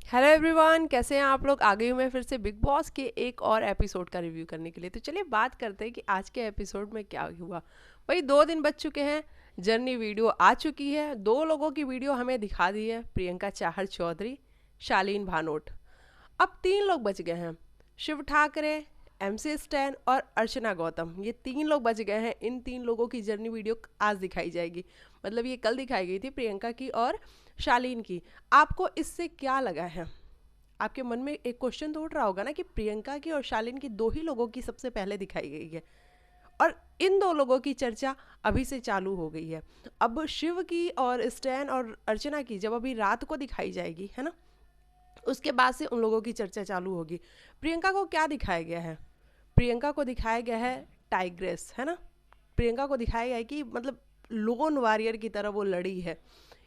Hello everyone, कैसे हैं आप लोग। आ गई हूँ मैं फिर से बिग बॉस के एक और एपिसोड का रिव्यू करने के लिए। तो चलिए बात करते हैं कि आज के एपिसोड में क्या हुआ। वही 2 दिन बच चुके हैं, जर्नी वीडियो आ चुकी है, 2 लोगों की वीडियो हमें दिखा दी है, प्रियंका चाहर चौधरी, शालीन भानोट। अब 3 लोग बच गए हैं, शिव ठाकरे, MC स्टैन और अर्चना गौतम। ये 3 लोग बच गए हैं। इन 3 लोगों की जर्नी वीडियो आज दिखाई जाएगी। मतलब ये कल दिखाई गई थी प्रियंका की और शालीन की। आपको इससे क्या लगा है? आपके मन में एक क्वेश्चन तो उठ रहा होगा ना कि प्रियंका की और शालीन की 2 ही लोगों की सबसे पहले दिखाई गई है, और इन 2 लोगों की चर्चा अभी से चालू हो गई है। अब शिव की और स्टैन और अर्चना की जब अभी रात को दिखाई जाएगी, है ना, उसके बाद से उन लोगों की चर्चा चालू होगी। प्रियंका को क्या दिखाया गया है? प्रियंका को दिखाया गया है टाइग्रेस, है ना। प्रियंका को दिखाया गया है कि मतलब लोन वॉरियर की तरह वो लड़ी है,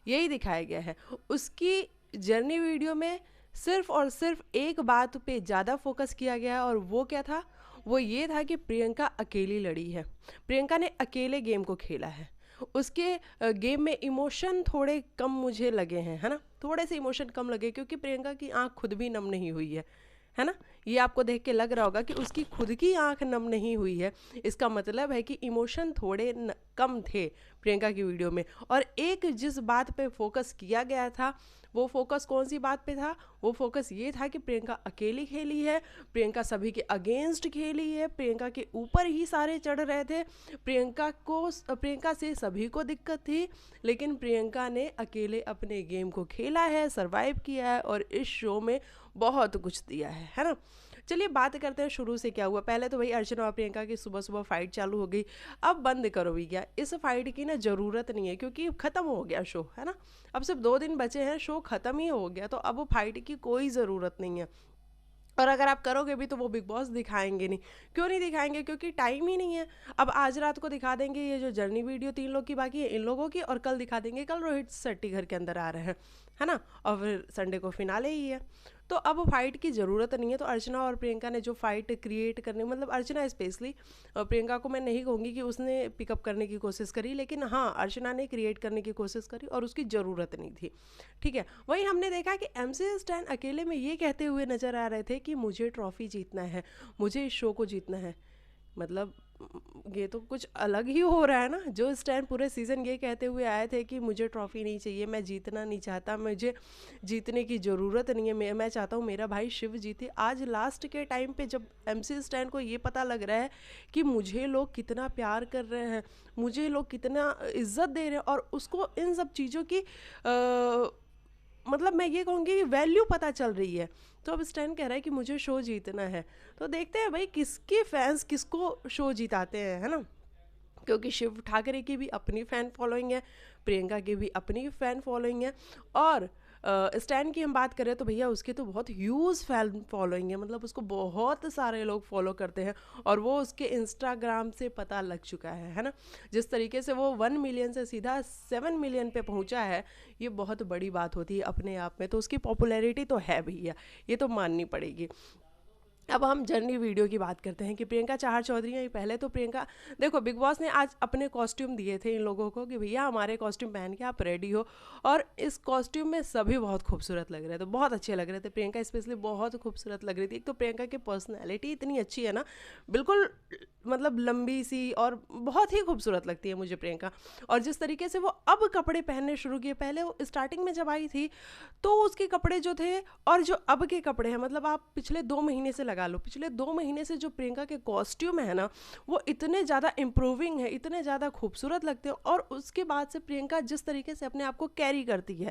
यही दिखाया गया है। उसकी जर्नी वीडियो में सिर्फ और सिर्फ एक बात पे ज़्यादा फोकस किया गया है, और वो क्या था? वो ये था कि प्रियंका अकेली लड़ी है, प्रियंका ने अकेले गेम को खेला है। उसके गेम में इमोशन थोड़े कम मुझे लगे हैं, है ना, थोड़े से इमोशन कम लगे, क्योंकि प्रियंका की आंख खुद भी नम नहीं हुई है ना। ये आपको देख के लग रहा होगा कि उसकी खुद की आंख नम नहीं हुई है। इसका मतलब है कि इमोशन थोड़े कम थे प्रियंका की वीडियो में। और एक जिस बात पे फोकस किया गया था, वो फोकस कौन सी बात पे था? वो फोकस ये था कि प्रियंका अकेली खेली है, प्रियंका सभी के अगेंस्ट खेली है, प्रियंका के ऊपर ही सारे चढ़ रहे थे, प्रियंका से सभी को दिक्कत थी, लेकिन प्रियंका ने अकेले अपने गेम को खेला है, सरवाइव किया है और इस शो में बहुत कुछ दिया है ना। चलिए बात करते हैं शुरू से क्या हुआ। पहले तो भाई अर्चना और प्रियंका की सुबह सुबह फाइट चालू हो गई। अब बंद करो भैया, इस फाइट की ना ज़रूरत नहीं है, क्योंकि ख़त्म हो गया शो, है ना। अब सिर्फ 2 दिन बचे हैं, शो ख़त्म ही हो गया, तो अब फाइट की कोई ज़रूरत नहीं है। और अगर आप करोगे भी तो वो बिग बॉस दिखाएंगे नहीं। क्यों नहीं दिखाएंगे? क्योंकि टाइम ही नहीं है। अब आज रात को दिखा देंगे ये जो जर्नी वीडियो 3 लोग की बाकी है इन लोगों की, और कल दिखा देंगे, कल रोहित शेट्टी घर के अंदर आ रहे हैं, है ना, और फिर संडे को फिनाले ही है। तो अब फाइट की ज़रूरत नहीं है। तो अर्चना और प्रियंका ने जो फाइट क्रिएट करने, मतलब अर्चना स्पेशली, और प्रियंका को मैं नहीं कहूँगी कि उसने पिकअप करने की कोशिश करी, लेकिन हाँ अर्चना ने क्रिएट करने की कोशिश करी और उसकी ज़रूरत नहीं थी। ठीक है, वहीं हमने देखा कि MC स्टैन अकेले में ये कहते हुए नजर आ रहे थे कि मुझे ट्रॉफी जीतना है, मुझे इस शो को जीतना है। मतलब ये तो कुछ अलग ही हो रहा है ना। जो स्टैन पूरे सीजन ये कहते हुए आए थे कि मुझे ट्रॉफी नहीं चाहिए, मैं जीतना नहीं चाहता, मुझे जीतने की ज़रूरत नहीं है, मैं चाहता हूँ मेरा भाई शिव जीते। आज लास्ट के टाइम पे जब MC स्टैन को ये पता लग रहा है कि मुझे लोग कितना प्यार कर रहे हैं, मुझे लोग कितना इज्जत दे रहे हैं, और उसको इन सब चीज़ों की मतलब मैं ये कहूँगी कि वैल्यू पता चल रही है, तो अब स्टैन कह रहा है कि मुझे शो जीतना है। तो देखते हैं भाई किसके फैंस किसको शो जिताते हैं, है ना। क्योंकि शिव ठाकरे की भी अपनी फ़ैन फॉलोइंग है, प्रियंका की भी अपनी फ़ैन फॉलोइंग है, और स्टैन की हम बात करें तो भैया उसकी तो बहुत ह्यूज फैन फॉलोइंग है। मतलब उसको बहुत सारे लोग फॉलो करते हैं, और वो उसके इंस्टाग्राम से पता लग चुका है ना। जिस तरीके से वो 1 मिलियन से सीधा 7 मिलियन पे पहुंचा है, ये बहुत बड़ी बात होती है अपने आप में। तो उसकी पॉपुलैरिटी तो है भैया, ये तो माननी पड़ेगी। अब हम जर्नी वीडियो की बात करते हैं कि प्रियंका चाहर चौधरी हैं। पहले तो प्रियंका, देखो बिग बॉस ने आज अपने कॉस्ट्यूम दिए थे इन लोगों को कि भैया हमारे कॉस्ट्यूम पहन के आप रेडी हो, और इस कॉस्ट्यूम में सभी बहुत खूबसूरत लग रहे थे, बहुत अच्छे लग रहे थे। प्रियंका स्पेशली बहुत खूबसूरत लग रही थी। एक तो प्रियंका की पर्सनैलिटी इतनी अच्छी है ना, बिल्कुल मतलब लंबी सी, और बहुत ही खूबसूरत लगती है मुझे प्रियंका। और जिस तरीके से वो अब कपड़े पहनने शुरू किए, पहले वो स्टार्टिंग में जब आई थी तो उसके कपड़े जो थे और जो अब के कपड़े हैं, मतलब आप पिछले 2 महीने से लगा लो, पिछले 2 महीने से जो प्रियंका के कॉस्ट्यूम है ना, वो इतने ज़्यादा इम्प्रूविंग है, इतने ज़्यादा खूबसूरत लगते हैं। और उसके बाद से प्रियंका जिस तरीके से अपने आप को कैरी करती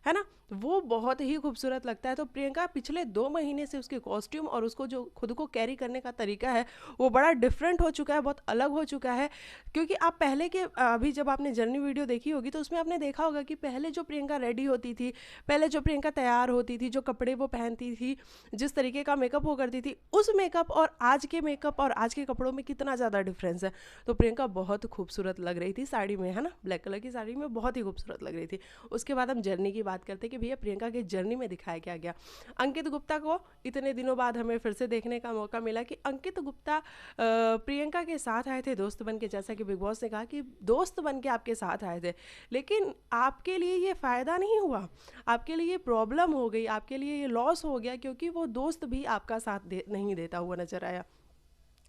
है ना, वो बहुत ही खूबसूरत लगता है। तो प्रियंका पिछले 2 महीने से उसके कॉस्ट्यूम और उसको जो खुद को कैरी करने का तरीका है वो बड़ा डिफरेंट हो चुका है, बहुत अलग हो चुका है। क्योंकि आप पहले के अभी जब आपने जर्नी वीडियो देखी होगी तो उसमें आपने देखा होगा कि पहले जो प्रियंका रेडी होती थी, पहले जो प्रियंका तैयार होती थी, जो कपड़े वो पहनती थी, जिस तरीके का मेकअप वो करती थी, उस मेकअप और आज के मेकअप और आज के कपड़ों में कितना ज़्यादा डिफरेंस है। तो प्रियंका बहुत खूबसूरत लग रही थी साड़ी में, है ना, ब्लैक कलर की साड़ी में बहुत ही खूबसूरत लग रही थी। उसके बाद हम जर्नी की बात करते हैं कि भैया प्रियंका के जर्नी में दिखाया क्या गया। अंकित गुप्ता को इतने दिनों बाद हमें फिर से देखने का मौका मिला कि अंकित गुप्ता प्रियंका के साथ आए थे दोस्त बन के, जैसा कि बिग बॉस ने कहा कि दोस्त बन के आपके साथ आए थे, लेकिन आपके लिए ये फ़ायदा नहीं हुआ, आपके लिए ये प्रॉब्लम हो गई, आपके लिए ये लॉस हो गया, क्योंकि वो दोस्त भी आपका साथ नहीं देता हुआ नजर आया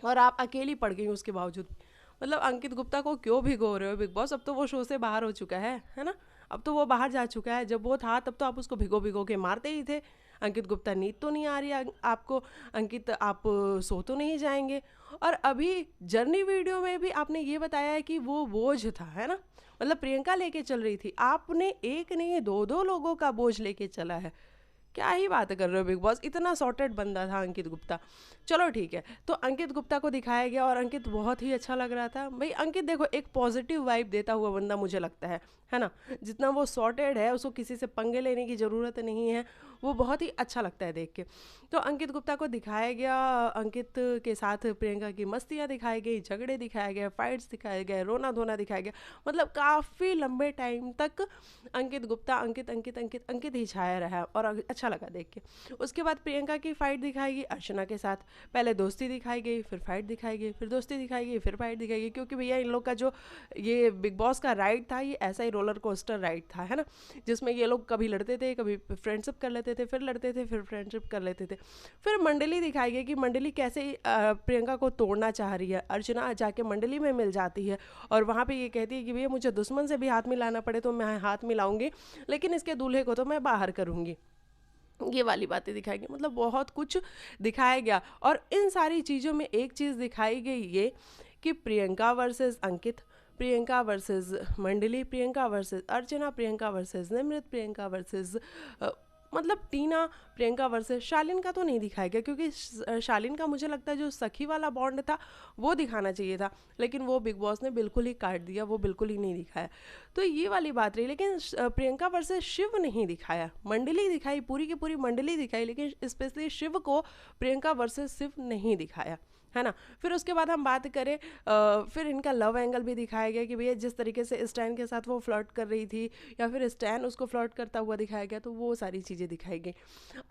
और आप अकेली पड़ गई उसके बावजूद। मतलब अंकित गुप्ता को क्यों भिगो रहे हो बिग बॉस? अब तो वो शो से बाहर हो चुका है ना? अब तो वो बाहर जा चुका है। जब वो था तब तो आप उसको भिगो भिगो के मारते ही थे। अंकित गुप्ता, नींद तो नहीं आ रही आपको? अंकित, आप सो तो नहीं जाएंगे? और अभी जर्नी वीडियो में भी आपने ये बताया है कि वो बोझ था, है ना? मतलब प्रियंका लेके चल रही थी, आपने एक नहीं दो दो लोगों का बोझ लेके चला है। क्या ही बात कर रहे हो बिग बॉस? इतना सॉर्टेड बंदा था अंकित गुप्ता। चलो ठीक है, तो अंकित गुप्ता को दिखाया गया और अंकित बहुत ही अच्छा लग रहा था। भाई अंकित देखो, एक पॉजिटिव वाइब देता हुआ बंदा मुझे लगता है ना? जितना वो सॉर्टेड है, उसको किसी से पंगे लेने की ज़रूरत नहीं है, वो बहुत ही अच्छा लगता है देख के। तो अंकित गुप्ता को दिखाया गया, अंकित के साथ प्रियंका की मस्तियाँ दिखाई गई, झगड़े दिखाए गए, फाइट्स दिखाए गए, रोना धोना दिखाया गया। मतलब काफ़ी लंबे टाइम तक अंकित गुप्ता अंकित अंकित अंकित अंकित ही छाया रहा और अच्छा लगा देख के। उसके बाद प्रियंका की फाइट दिखाई गई अर्चना के साथ। पहले दोस्ती दिखाई गई, फिर फाइट दिखाई गई, फिर दोस्ती दिखाई गई, फिर फाइट दिखाई गई, क्योंकि भैया इन लोग का जो ये बिग बॉस का राइड था, ये ऐसा ही रोलर कोस्टर राइड था, है ना? जिसमें ये लोग कभी लड़ते थे, कभी फ्रेंडशिप कर लेते थे, फिर लड़ते थे, फिर फ्रेंडशिप कर लेते थे। फिर मंडली दिखाई गई कि मंडली कैसे प्रियंका को तोड़ना चाह रही है। अर्चना जाके मंडली में मिल जाती है और वहाँ पे ये कहती है कि भैया मुझे दुश्मन से भी हाथ मिलाना पड़े तो मैं हाथ मिलाऊंगी, लेकिन इसके दूल्हे को तो मैं बाहर करूंगी। ये वाली बातें दिखाई गई। मतलब बहुत कुछ दिखाया गया और इन सारी चीज़ों में एक चीज़ दिखाई गई ये कि प्रियंका वर्सेस अंकित, प्रियंका वर्सेस मंडली, प्रियंका वर्सेस अर्चना, प्रियंका वर्सेस निमृत, प्रियंका वर्सेस मतलब टीना, प्रियंका वर्सेस शालीन का तो नहीं दिखाया गया, क्योंकि शालीन का मुझे लगता है जो सखी वाला बॉन्ड था वो दिखाना चाहिए था, लेकिन वो बिग बॉस ने बिल्कुल ही काट दिया, वो बिल्कुल ही नहीं दिखाया। तो ये वाली बात रही। लेकिन प्रियंका वर्सेस शिव नहीं दिखाया, मंडली दिखाई, पूरी की पूरी मंडली दिखाई, लेकिन स्पेशली शिव को प्रियंका वर्सेस शिव नहीं दिखाया, है ना? फिर उसके बाद हम बात करें, फिर इनका लव एंगल भी दिखाया गया कि भैया जिस तरीके से स्टैन के साथ वो फ्लर्ट कर रही थी या फिर स्टैन उसको फ्लर्ट करता हुआ दिखाया गया, तो वो सारी चीज़ें दिखाई गई।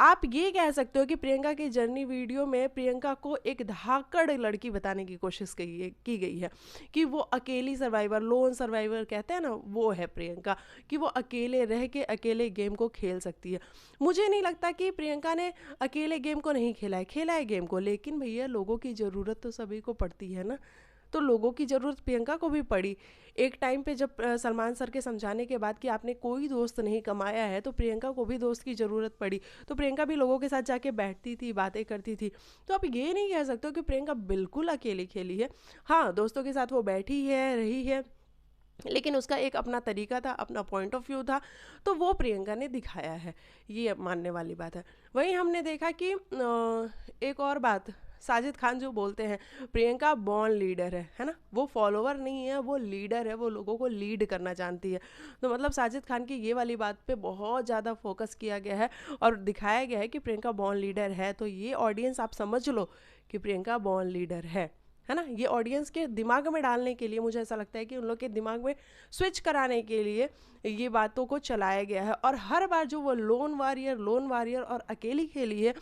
आप ये कह सकते हो कि प्रियंका की जर्नी वीडियो में प्रियंका को एक धाकड़ लड़की बताने की कोशिश की गई है कि वो अकेली सर्वाइवर, लोन सर्वाइवर कहते हैं ना, वो है प्रियंका, कि वो अकेले रह के अकेले गेम को खेल सकती है। मुझे नहीं लगता कि प्रियंका ने अकेले गेम को नहीं खेला है, खेला है गेम को, लेकिन भैया लोगों की ज़रूरत तो सभी को पड़ती है ना। तो लोगों की ज़रूरत प्रियंका को भी पड़ी। एक टाइम पे जब सलमान सर के समझाने के बाद कि आपने कोई दोस्त नहीं कमाया है, तो प्रियंका को भी दोस्त की ज़रूरत पड़ी, तो प्रियंका भी लोगों के साथ जाके बैठती थी, बातें करती थी। तो आप ये नहीं कह सकते हो कि प्रियंका बिल्कुल अकेली खेली है। हाँ, दोस्तों के साथ वो बैठी है, रही है, लेकिन उसका एक अपना तरीका था, अपना पॉइंट ऑफ व्यू था, तो वो प्रियंका ने दिखाया है, ये मानने वाली बात है। वहीं हमने देखा कि एक और बात, साजिद खान जो बोलते हैं प्रियंका बॉर्न लीडर है ना? वो फॉलोवर नहीं है, वो लीडर है, वो लोगों को लीड करना जानती है। तो मतलब साजिद खान की ये वाली बात पे बहुत ज़्यादा फोकस किया गया है और दिखाया गया है कि प्रियंका बॉर्न लीडर है। तो ये ऑडियंस आप समझ लो कि प्रियंका बॉर्न लीडर है ना? ये ऑडियंस के दिमाग में डालने के लिए, मुझे ऐसा लगता है कि उन लोग के दिमाग में स्विच कराने के लिए ये बातों को चलाया गया है। और हर बार जो वो लोन वारियर और अकेली खेली है,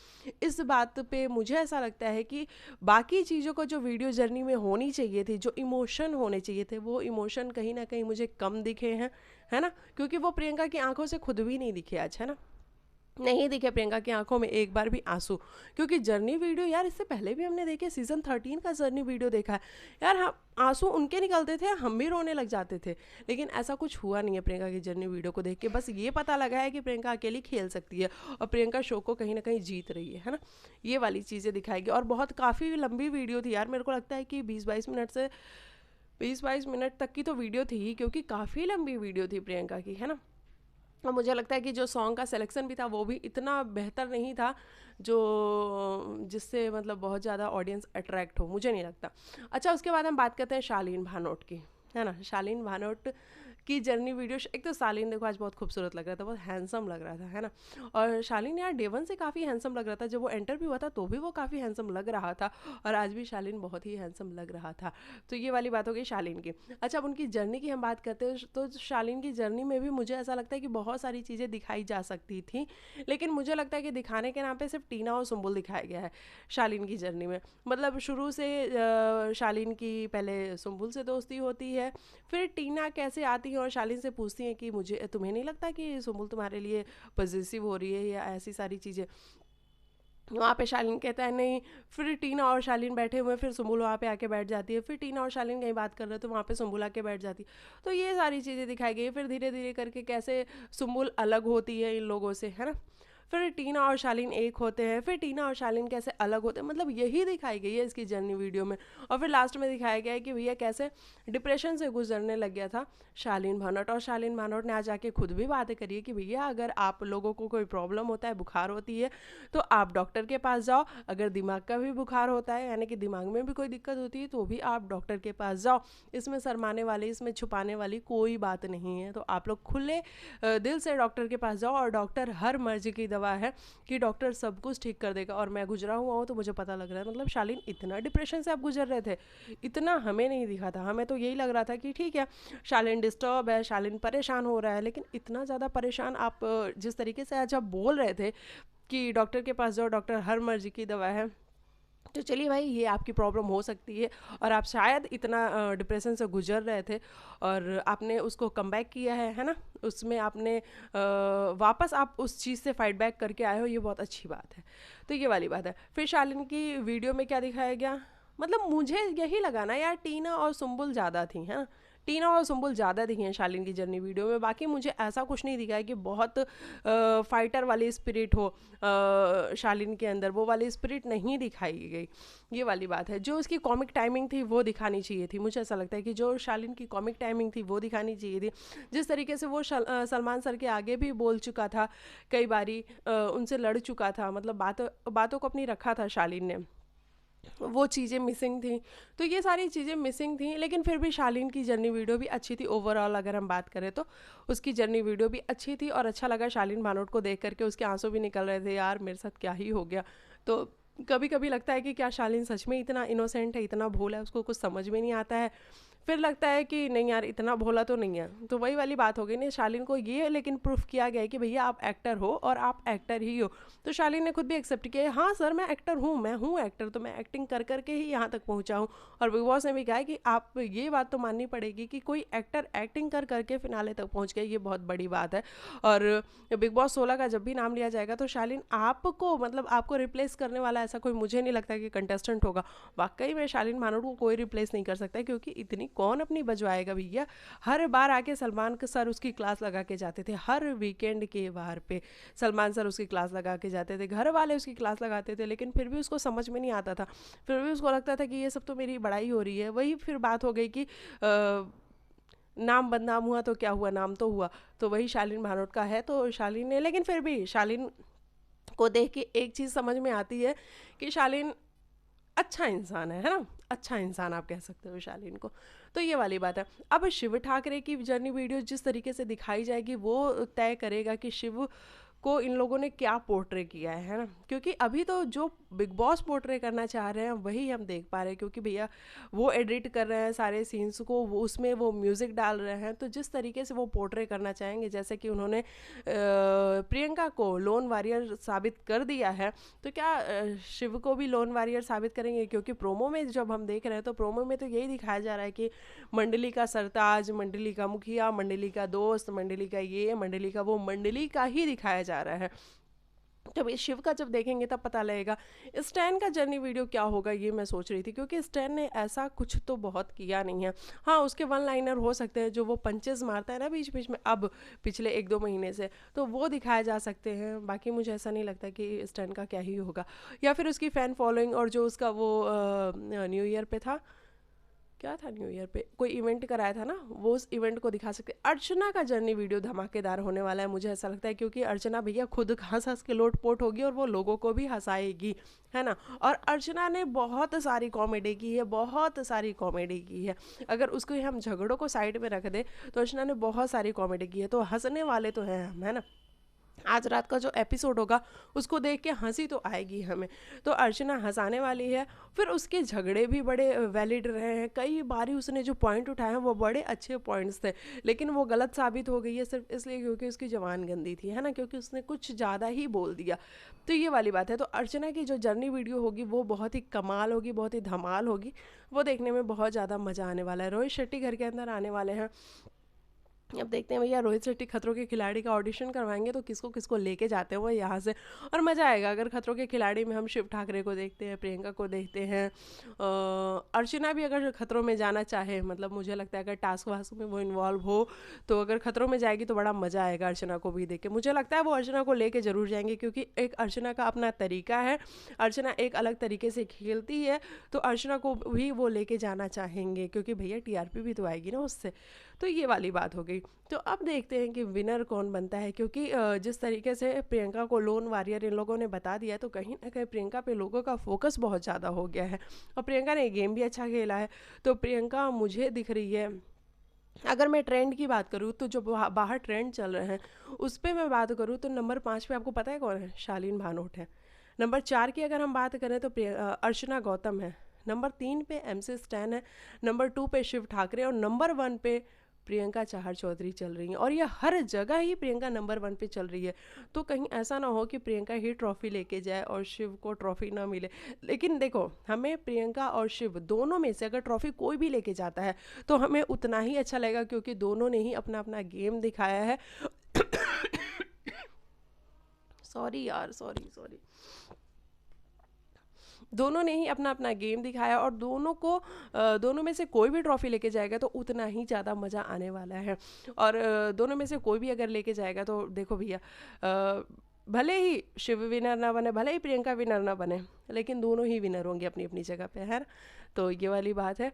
इस बात पे मुझे ऐसा लगता है कि बाकी चीज़ों को जो वीडियो जर्नी में होनी चाहिए थी, जो इमोशन होने चाहिए थे, वो इमोशन कहीं ना कहीं मुझे कम दिखे हैं, है ना? क्योंकि वो प्रियंका की आंखों से खुद भी नहीं दिखे आज, है ना? नहीं दिखे प्रियंका की आंखों में एक बार भी आंसू। क्योंकि जर्नी वीडियो यार, इससे पहले भी हमने देखे, सीजन 13 का जर्नी वीडियो देखा है यार, हम आंसू उनके निकलते थे, हम भी रोने लग जाते थे, लेकिन ऐसा कुछ हुआ नहीं है प्रियंका की जर्नी वीडियो को देख के। बस ये पता लगा है कि प्रियंका अकेली खेल सकती है और प्रियंका शो को कहीं ना कहीं जीत रही है ना? ये वाली चीज़ें दिखाएगी। और बहुत काफ़ी लंबी वीडियो थी यार, मेरे को लगता है कि 20-22 मिनट से 20-22 मिनट तक की तो वीडियो थी ही, क्योंकि काफ़ी लंबी वीडियो थी प्रियंका की, है ना? और मुझे लगता है कि जो सॉन्ग का सिलेक्शन भी था वो भी इतना बेहतर नहीं था जो जिससे मतलब बहुत ज़्यादा ऑडियंस अट्रैक्ट हो, मुझे नहीं लगता। अच्छा, उसके बाद हम बात करते हैं शालीन भानोट की, है ना? शालीन भानोट की जर्नी वीडियो। एक तो शालीन देखो आज बहुत खूबसूरत लग रहा था, बहुत हैंडसम लग रहा था, है ना। और शालीन यार डे वन से काफ़ी हैंडसम लग रहा था, जब वो एंटर भी हुआ था तो भी वो काफ़ी हैंडसम लग रहा था, और आज भी शालीन बहुत ही हैंडसम लग रहा था। तो ये वाली बात हो गई शालीन की। अच्छा, अब उनकी जर्नी की हम बात करते हैं तो शालीन की जर्नी में भी मुझे ऐसा लगता है कि बहुत सारी चीज़ें दिखाई जा सकती थी, लेकिन मुझे लगता है कि दिखाने के नाम पे सिर्फ टीना और सुम्बुल दिखाया गया है शालीन की जर्नी में। मतलब शुरू से शालीन की पहले सुम्बुल से दोस्ती होती है, फिर टीना कैसे आती है और शालीन से पूछती है कि मुझे तुम्हें नहीं लगता कि सुम्बुल तुम्हारे लिए पॉजिटिव हो रही है, या ऐसी सारी चीज़ें। वहाँ पे शालीन कहता है नहीं, फिर टीना और शालीन बैठे हुए, फिर सुम्बुल वहाँ पे आके बैठ जाती है, फिर टीना और शालीन कहीं बात कर रहे हैं तो वहाँ पे सुम्बुल आके बैठ जाती है। तो ये सारी चीज़ें दिखाई गई। फिर धीरे धीरे करके कैसे सुम्बुल अलग होती है इन लोगों से, है ना। फिर टीना और शालीन एक होते हैं, फिर टीना और शालीन कैसे अलग होते हैं, मतलब यही दिखाई गई है इसकी जर्नी वीडियो में। और फिर लास्ट में दिखाया गया है कि भैया कैसे डिप्रेशन से गुजरने लग गया था शालीन भानोट, और शालीन भानोट ने आज आके खुद भी बातें करी है कि भैया अगर आप लोगों को कोई प्रॉब्लम होता है, बुखार होती है, तो आप डॉक्टर के पास जाओ। अगर दिमाग का भी बुखार होता है, यानी कि दिमाग में भी कोई दिक्कत होती है, तो भी आप डॉक्टर के पास जाओ। इसमें शरमाने वाली, इसमें छुपाने वाली कोई बात नहीं है। तो आप लोग खुले दिल से डॉक्टर के पास जाओ, और डॉक्टर हर मर्ज की दवा है कि डॉक्टर सब कुछ ठीक कर देगा। और मैं गुजरा हुआ हूँ तो मुझे पता लग रहा है, मतलब शालीन इतना डिप्रेशन से आप गुजर रहे थे, इतना हमें नहीं दिखा था। हमें तो यही लग रहा था कि ठीक है शालीन डिस्टर्ब है, शालीन परेशान हो रहा है, लेकिन इतना ज़्यादा परेशान आप जिस तरीके से आज आप बोल रहे थे कि डॉक्टर के पास जाओ, डॉक्टर हर मर्जी की दवा है, तो चलिए भाई ये आपकी प्रॉब्लम हो सकती है, और आप शायद इतना डिप्रेशन से गुजर रहे थे और आपने उसको कम बैक किया है ना। उसमें आपने वापस आप उस चीज़ से फाइट बैक करके आए हो, ये बहुत अच्छी बात है। तो ये वाली बात है। फिर शालीन की वीडियो में क्या दिखाया गया, मतलब मुझे यही लगा ना यार टीना और सुम्बुल ज़्यादा थी, है ना। टीना और सुम्बुल ज़्यादा दिखी हैं शालीन की जर्नी वीडियो में। बाकी मुझे ऐसा कुछ नहीं दिखा है कि बहुत फाइटर वाली स्पिरिट हो शालीन के अंदर, वो वाली स्पिरिट नहीं दिखाई गई। ये वाली बात है। जो उसकी कॉमिक टाइमिंग थी वो दिखानी चाहिए थी, मुझे ऐसा लगता है कि जो शालीन की कॉमिक टाइमिंग थी वो दिखानी चाहिए थी। जिस तरीके से वो सलमान सर के आगे भी बोल चुका था, कई बारी उनसे लड़ चुका था, मतलब बातों को अपनी रखा था शालीन ने, वो चीज़ें मिसिंग थी। तो ये सारी चीज़ें मिसिंग थी, लेकिन फिर भी शालीन की जर्नी वीडियो भी अच्छी थी। ओवरऑल अगर हम बात करें तो उसकी जर्नी वीडियो भी अच्छी थी, और अच्छा लगा शालीन भानोट को देख करके। उसके आंसू भी निकल रहे थे, यार मेरे साथ क्या ही हो गया। तो कभी कभी लगता है कि क्या शालीन सच में इतना इनोसेंट है, इतना भोला है, उसको कुछ समझ में नहीं आता है। फिर लगता है कि नहीं यार इतना भोला तो नहीं है। तो वही वाली बात हो गई ना, शालीन को ये लेकिन प्रूफ किया गया है कि भैया आप एक्टर हो और आप एक्टर ही हो। तो शालीन ने खुद भी एक्सेप्ट किया, हाँ सर मैं एक्टर हूँ, मैं हूँ एक्टर, तो मैं एक्टिंग कर करके ही यहाँ तक पहुँचा हूँ। और बिग बॉस ने भी कहा है कि आप ये बात तो माननी पड़ेगी कि कोई एक्टर एक्टिंग कर करके फिनाले तक पहुँच गया, ये बहुत बड़ी बात है। और बिग बॉस 16 का जब भी नाम लिया जाएगा तो शालीन आपको, मतलब आपको रिप्लेस करने वाला ऐसा कोई मुझे नहीं लगता कि कंटेस्टेंट होगा। वाकई में शालीन भानोट को कोई रिप्लेस नहीं कर सकता, क्योंकि इतनी कौन अपनी बजवाएगा भैया। हर बार आके सलमान के सर उसकी क्लास लगा के जाते थे, हर वीकेंड के बार पे सलमान सर उसकी क्लास लगा के जाते थे, घर वाले उसकी क्लास लगाते थे, लेकिन फिर भी उसको समझ में नहीं आता था। फिर भी उसको लगता था कि ये सब तो मेरी बड़ाई हो रही है। वही फिर बात हो गई कि नाम बदनाम हुआ तो क्या हुआ, नाम तो हुआ। तो वही शालीन भानोट का है, तो शालीन ने, लेकिन फिर भी शालीन को देख के एक चीज़ समझ में आती है कि शालीन अच्छा इंसान है ना। अच्छा इंसान आप कह सकते हो शालीन को। तो ये वाली बात है। अब शिव ठाकरे की जर्नी वीडियो जिस तरीके से दिखाई जाएगी वो तय करेगा कि शिव को इन लोगों ने क्या पोर्ट्रे किया है ना। क्योंकि अभी तो जो बिग बॉस पोर्ट्रे करना चाह रहे हैं वही हम देख पा रहे हैं, क्योंकि भैया वो एडिट कर रहे हैं सारे सीन्स को, वो उसमें वो म्यूज़िक डाल रहे हैं। तो जिस तरीके से वो पोर्ट्रे करना चाहेंगे, जैसे कि उन्होंने प्रियंका को लोन वॉरियर साबित कर दिया है, तो क्या शिव को भी लोन वॉरियर साबित करेंगे। क्योंकि प्रोमो में जब हम देख रहे हैं तो प्रोमो में तो यही दिखाया जा रहा है कि मंडली का सरताज, मंडली का मुखिया, मंडली का दोस्त, मंडली का ये, मंडली का वो, मंडली का ही दिखाया जा रहा है। जब ये शिव का जब देखेंगे तब पता लगेगा। स्टैन का जर्नी वीडियो क्या होगा ये मैं सोच रही थी, क्योंकि स्टैन ने ऐसा कुछ तो बहुत किया नहीं है। हाँ उसके वन लाइनर हो सकते हैं, जो वो पंचेस मारता है ना बीच बीच में अब पिछले 1-2 महीने से, तो वो दिखाए जा सकते हैं। बाकी मुझे ऐसा नहीं लगता कि स्टैन का क्या ही होगा। या फिर उसकी फ़ैन फॉलोइंग, और जो उसका वो न्यू ईयर पे था क्या था, न्यू ईयर पे कोई इवेंट कराया था ना, वो उस इवेंट को दिखा सकते। अर्चना का जर्नी वीडियो धमाकेदार होने वाला है, मुझे ऐसा लगता है, क्योंकि अर्चना भैया खुद हंस हंस के लोटपोट होगी और वो लोगों को भी हंसाएगी, है ना। और अर्चना ने बहुत सारी कॉमेडी की है, बहुत सारी कॉमेडी की है। अगर उसको हम झगड़ों को साइड में रख दे तो अर्चना ने बहुत सारी कॉमेडी की है, तो हंसने वाले तो हैं हम, है ना। आज रात का जो एपिसोड होगा उसको देख के हंसी तो आएगी हमें। तो अर्चना हंसाने वाली है। फिर उसके झगड़े भी बड़े वैलिड रहे हैं, कई बारी उसने जो पॉइंट उठाए हैं वो बड़े अच्छे पॉइंट्स थे, लेकिन वो गलत साबित हो गई है सिर्फ इसलिए क्योंकि उसकी जबान गंदी थी, है ना, क्योंकि उसने कुछ ज़्यादा ही बोल दिया। तो ये वाली बात है। तो अर्चना की जो जर्नी वीडियो होगी वो बहुत ही कमाल होगी, बहुत ही धमाल होगी, वो देखने में बहुत ज़्यादा मज़ा आने वाला है। रोहित शेट्टी घर के अंदर आने वाले हैं। अब देखते हैं भैया, रोहित शेट्टी खतरों के खिलाड़ी का ऑडिशन करवाएंगे तो किसको किसको लेके जाते हैं वो यहाँ से, और मज़ा आएगा। अगर खतरों के खिलाड़ी में हम शिव ठाकरे को देखते हैं, प्रियंका को देखते हैं, अर्चना भी अगर खतरों में जाना चाहे, मतलब मुझे लगता है अगर टास्क वास्क में वो इन्वॉल्व हो तो अगर खतरों में जाएगी तो बड़ा मज़ा आएगा अर्चना को भी देख के। मुझे लगता है वो अर्चना को लेके ज़रूर जाएंगे, क्योंकि एक अर्चना का अपना तरीका है, अर्चना एक अलग तरीके से खेलती है, तो अर्चना को भी वो लेके जाना चाहेंगे, क्योंकि भैया टीआरपी भी तो आएगी ना उससे। तो ये वाली बात हो गई। तो अब देखते हैं कि विनर कौन बनता है, क्योंकि जिस तरीके से प्रियंका को लोन वॉरियर इन लोगों ने बता दिया है, तो कहीं ना कहीं प्रियंका पे लोगों का फोकस बहुत ज़्यादा हो गया है, और प्रियंका ने गेम भी अच्छा खेला है। तो प्रियंका मुझे दिख रही है। अगर मैं ट्रेंड की बात करूँ तो जो बाहर ट्रेंड चल रहे हैं उस पर मैं बात करूँ तो नंबर 5 पे आपको पता है कौन है? शालीन भानोट है। नंबर 4 की अगर हम बात करें तो अर्चना गौतम है। नंबर 3 पे MC स्टैन है। नंबर 2 पे शिव ठाकरे, और नंबर 1 पे प्रियंका चाहर चौधरी चल रही हैं, और ये हर जगह ही प्रियंका नंबर 1 पे चल रही है। तो कहीं ऐसा ना हो कि प्रियंका ही ट्रॉफी लेके जाए और शिव को ट्रॉफी ना मिले। लेकिन देखो, हमें प्रियंका और शिव दोनों में से अगर ट्रॉफी कोई भी लेके जाता है तो हमें उतना ही अच्छा लगेगा, क्योंकि दोनों ने ही अपना अपना गेम दिखाया है। सॉरी यार, सॉरी सॉरी। दोनों ने ही अपना अपना गेम दिखाया, और दोनों में से कोई भी ट्रॉफी लेके जाएगा तो उतना ही ज़्यादा मज़ा आने वाला है। और दोनों में से कोई भी अगर लेके जाएगा तो देखो भैया, भले ही शिव विनर ना बने, भले ही प्रियंका विनर ना बने, लेकिन दोनों ही विनर होंगे अपनी अपनी जगह पे, है ना। तो ये वाली बात है।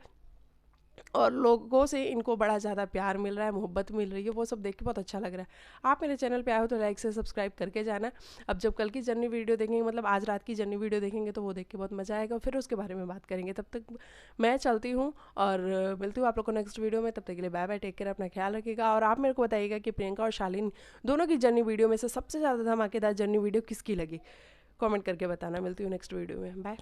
और लोगों से इनको बड़ा ज़्यादा प्यार मिल रहा है, मोहब्बत मिल रही है, वो सब देख के बहुत अच्छा लग रहा है। आप मेरे चैनल पे आए हो तो लाइक से सब्सक्राइब करके जाना। अब जब कल की जर्नी वीडियो देखेंगे, मतलब आज रात की जर्नी वीडियो देखेंगे, तो वो देख के बहुत मज़ा आएगा, फिर उसके बारे में बात करेंगे। तब तक मैं चलती हूँ और मिलती हूँ आप लोग को नेक्स्ट वीडियो में। तब तक के लिए बाय बाय, टेक केयर, अपना ख्याल रखिएगा। और आप मेरे को बताइएगा कि प्रियंका और शालीन दोनों की जर्नी वीडियो में से सबसे ज़्यादा धमाकेदार जर्नी वीडियो किसकी लगी, कॉमेंट करके बताना। मिलती हूँ नेक्स्ट वीडियो में, बाय।